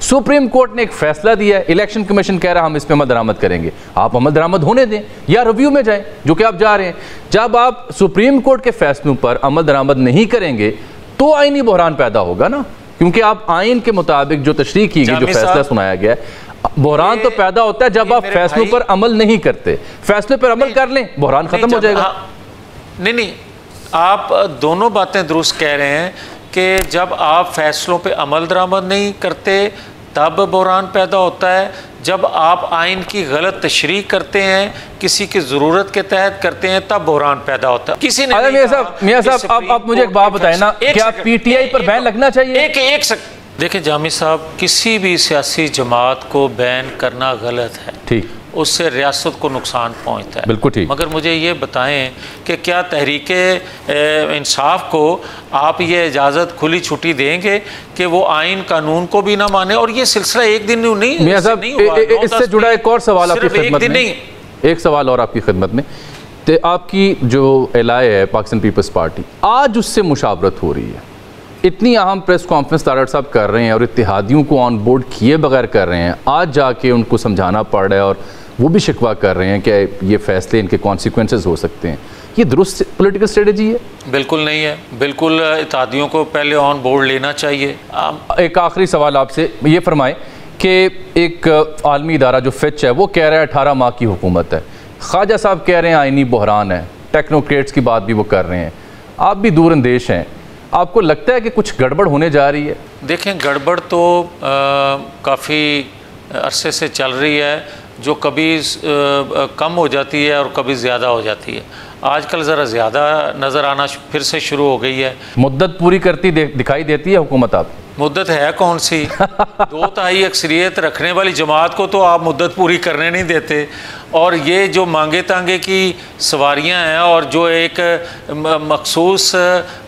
Supreme court نے ایک فیصلہ دیا ہے, الیکشن کمیشن کہہ رہا ہے ہم اس پہ عمل درآمد کریں گے, آپ عمل درآمد ہونے دیں یا ریویو میں جائیں, جو کہ آپ جا رہے ہیں. جب آپ سپریم کورٹ کے فیصلوں پر عمل درآمد نہیں کریں گے تو آئینی بحران پیدا ہوگا نا, کیونکہ آپ آئین کے مطابق جو تشریح کی گئی, جو فیصلہ سنایا گیا ہے, بحران تو پیدا ہوتا ہے جب آپ فیصلوں پر عمل نہیں کرتے. فیصلے پر عمل کر لیں, بحران ختم ہو جائے گا. نہیں, آپ دونوں باتیں درست کہہ رہے ہیں کہ جب آپ فیصلوں پہ عمل درآمد نہیں کرتے تب بحران پیدا ہوتا ہے, جب آپ آئین کی غلط تشریح کرتے ہیں, کسی کی ضرورت کے تحت کرتے ہیں, تب بحران پیدا ہوتا ہے. کسی نے میاں صاحب آپ مجھے ایک بات بتائیں نا, کیا پی ٹی آئی پر بین لگنا چاہیے؟ دیکھیں جامی صاحب, کسی بھی سیاسی جماعت کو بین کرنا غلط ہے, ٹھیک, اس سے ریاست کو نقصان پہنچتا ہے, بالکل ٹھیک. مگر مجھے یہ بتائیں کہ کیا تحریک انصاف کو آپ یہ اجازت کھلی چھٹی دیں گے کہ وہ آئین قانون کو بھی نہ مانے؟ اور یہ سلسلہ ایک دن نہیں, میاں صاحب اس سے جڑا ایک اور سوال آپ کی خدمت میں, ایک سوال اور آپ کی خدمت میں. آپ کی جو الائے ہے پاکستان پیپلز پارٹی, آج اس سے مشاورت ہو رہی ہے, اتنی اہم پریس کانفرنس طارڑ صاحب کر رہے ہیں اور اتحادیوں کو آن بورڈ کیے بغیر کر رہے ہیں, آج جا کے ان کو سمجھانا پڑ رہا ہے اور وہ بھی شکوہ کر رہے ہیں کہ یہ فیصلے ان کے کانسیکوینسز ہو سکتے ہیں. یہ درست پولیٹیکل اسٹریٹجی ہے؟ بالکل نہیں ہے, بالکل اتحادیوں کو پہلے آن بورڈ لینا چاہیے. ایک آخری سوال آپ سے, یہ فرمائیں کہ ایک عالمی ادارہ جو فچ ہے وہ کہہ رہا ہے 18 ماہ کی حکومت ہے, خواجہ صاحب کہہ رہے ہیں آئینی بحران ہے, ٹیکنوکریٹس کی بات بھی وہ کر رہے ہیں, آپ بھی دور اندیش ہیں, آپ کو لگتا ہے کہ کچھ گڑبڑ ہونے جا رہی ہے؟ دیکھیں گڑبڑ تو کافی عرصے سے چل رہی ہے, جو کبھی کم ہو جاتی ہے اور کبھی زیادہ ہو جاتی ہے. آج کل ذرا زیادہ نظر آنا پھر سے شروع ہو گئی ہے. مدت پوری کرتی دکھائی دیتی ہے حکومت آپ؟ مدت ہے کون سی, 2/3 اکثریت رکھنے والی جماعت کو تو آپ مدت پوری کرنے نہیں دیتے, اور یہ جو مانگے تانگے کی سواریاں ہیں اور جو ایک مخصوص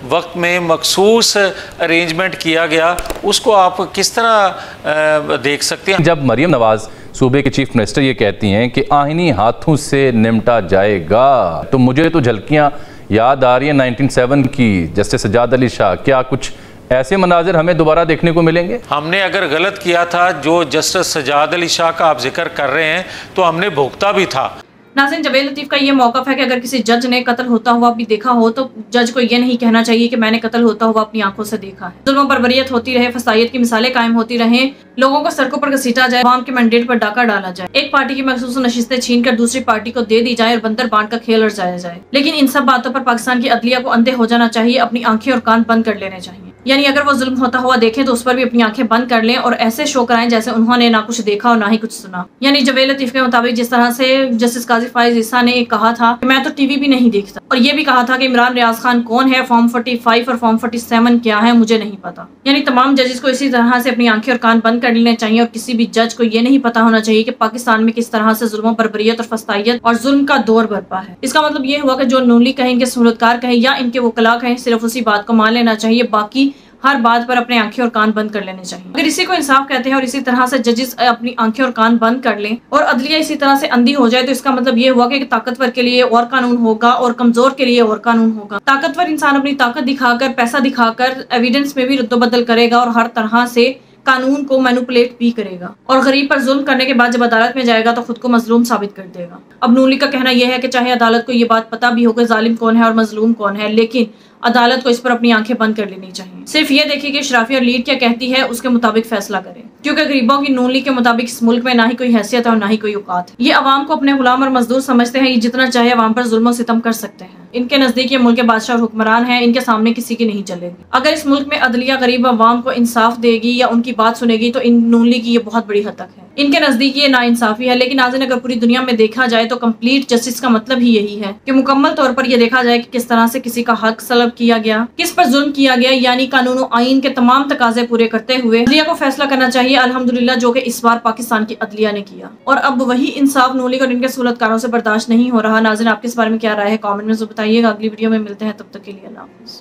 وقت میں مخصوص ارینجمنٹ کیا گیا, اس کو آپ کس طرح دیکھ سکتے ہیں؟ جب مریم نواز صوبے کے چیف منسٹر یہ کہتی ہیں کہ آئینی ہاتھوں سے نمٹا جائے گا, تو مجھے تو جھلکیاں یاد آ رہی ہیں 1997 کی, جسٹس سجاد علی شاہ. کیا کچھ ایسے مناظر ہمیں دوبارہ دیکھنے کو ملیں گے؟ ہم نے اگر غلط کیا تھا, جو جسٹس سجاد علی شاہ کا آپ ذکر کر رہے ہیں, تو ہم نے بھگتا بھی تھا. ناظرین, جاوید لطیف کا یہ موقف ہے کہ اگر کسی جج نے قتل ہوتا ہوا بھی دیکھا ہو تو جج کو یہ نہیں کہنا چاہیے کہ میں نے قتل ہوتا ہوا اپنی آنکھوں سے دیکھا ہے. ظلم و بربریت ہوتی رہے, فسادیت کی مثالیں قائم ہوتی رہیں, لوگوں کو سڑکوں پر گھسیٹا جائے, عوام کے مینڈیٹ پر ڈاکہ ڈالا جائے, ایک پارٹی کی مخصوص نشستیں چھین کر دوسری پارٹی کو دے دی جائے اور بندر بانٹ کا کھیل ارجایا جائے. لیکن ان سب باتوں پر پاکستان کی عدلیہ کو اندھے ہو جانا چاہیے, اپنی آنکھیں اور کان بند کر لینے چاہیے. یعنی اگر وہ ظلم ہوتا ہوا دیکھیں تو اس پر بھی اپنی آنکھیں بند کر لیں اور ایسے شو کرائیں جیسے انہوں نے نہ کچھ دیکھا اور نہ ہی کچھ سنا. یعنی جاوید لطیف کے مطابق جس طرح سے جسٹس قاضی فائز عیسیٰ نے کہا تھا کہ میں تو ٹی وی بھی نہیں دیکھتا, اور یہ بھی کہا تھا کہ عمران ریاض خان کون ہے, فارم 45 اور فارم 47 کیا ہے, مجھے نہیں پتا. یعنی تمام ججز کو اسی طرح سے اپنی آنکھیں اور کان بند کر لینے چاہیے, اور کسی بھی جج کو یہ نہیں پتا ہونا چاہیے کہ پاکستان میں کس طرح سے ظلم و بربریت اور فسادیت اور ظلم کا دور برپا ہے. اس کا مطلب یہ ہوا کہ جو نونلی کہیں, ان کے سہولتکار کہیں یا ان کے وکلاء کہیں, صرف اسی بات کو مان لینا چاہیے, باقی ہر بات پر اپنے آنکھیں اور کان بند کر لینے چاہیے. اگر اسی کو انصاف کہتے ہیں اور اسی طرح سے ججز اپنی آنکھیں اور کان بند کر لیں اور عدلیہ اسی طرح سے اندھی ہو جائے, تو اس کا مطلب یہ ہوا کہ طاقتور کے لیے اور قانون ہوگا اور کمزور کے لیے اور قانون ہوگا. طاقتور انسان اپنی طاقت دکھا کر, پیسہ دکھا کر ایویڈنس میں بھی رد و بدل کرے گا اور ہر طرح سے قانون کو مینوپولیٹ بھی کرے گا, اور غریب پر ظلم کرنے کے بعد جب عدالت میں جائے گا تو خود کو مظلوم ثابت کر دے گا. اب نون لیگ کا کہنا یہ ہے کہ چاہے عدالت کو یہ بات پتہ بھی ہو کہ ظالم کون ہے اور مظلوم کون ہے, لیکن عدالت کو اس پر اپنی آنکھیں بند کر لینی چاہیے. صرف یہ دیکھیں کہ اشرافی اور لیڈ کیا کہتی ہے, اس کے مطابق فیصلہ کریں, کیونکہ غریبوں کی نون لیگ کے مطابق اس ملک میں نہ ہی کوئی حیثیت ہے اور نہ ہی کوئی اوقات ہے. یہ عوام کو اپنے غلام اور مزدور سمجھتے ہیں, یہ جتنا چاہے عوام پر ظلم و ستم کر سکتے ہیں. ان کے نزدیک یہ ملک کے بادشاہ اور حکمران ہیں, ان کے سامنے کسی کی نہیں چلے گی. اگر اس ملک میں عدلیہ غریب عوام کو انصاف دے گی یا ان کی بات سنے گی تو ان نون لیگ کی یہ بہت بڑی حد تک ہے. ان کے نزدیک یہ ناانصافی ہے. لیکن ناظرین, اگر پوری دنیا میں دیکھا جائے تو کمپلیٹ جسٹس کا مطلب ہی یہی ہے کہ مکمل طور پر یہ دیکھا جائے کہ کس طرح سے کسی کا حق سلب کیا گیا, کس پر ظلم کیا گیا, یعنی قانون و آئین کے تمام تقاضے پورے کرتے ہوئے عدلیہ کو فیصلہ کرنا چاہیے, الحمدللہ, جو کہ اس بار پاکستان کی عدلیہ نے کیا. اور اب وہی انصاف نون لیگ اور ان کے سہولتکاروں سے برداشت نہیں ہو رہا. ناظرین, آپ کے اس بارے میں کیا رائے ہے, کامنٹ میں ضرور بتائیے گا. اگلی ویڈیو میں ملتے ہیں, تب تک کے لیے اللہ حافظ.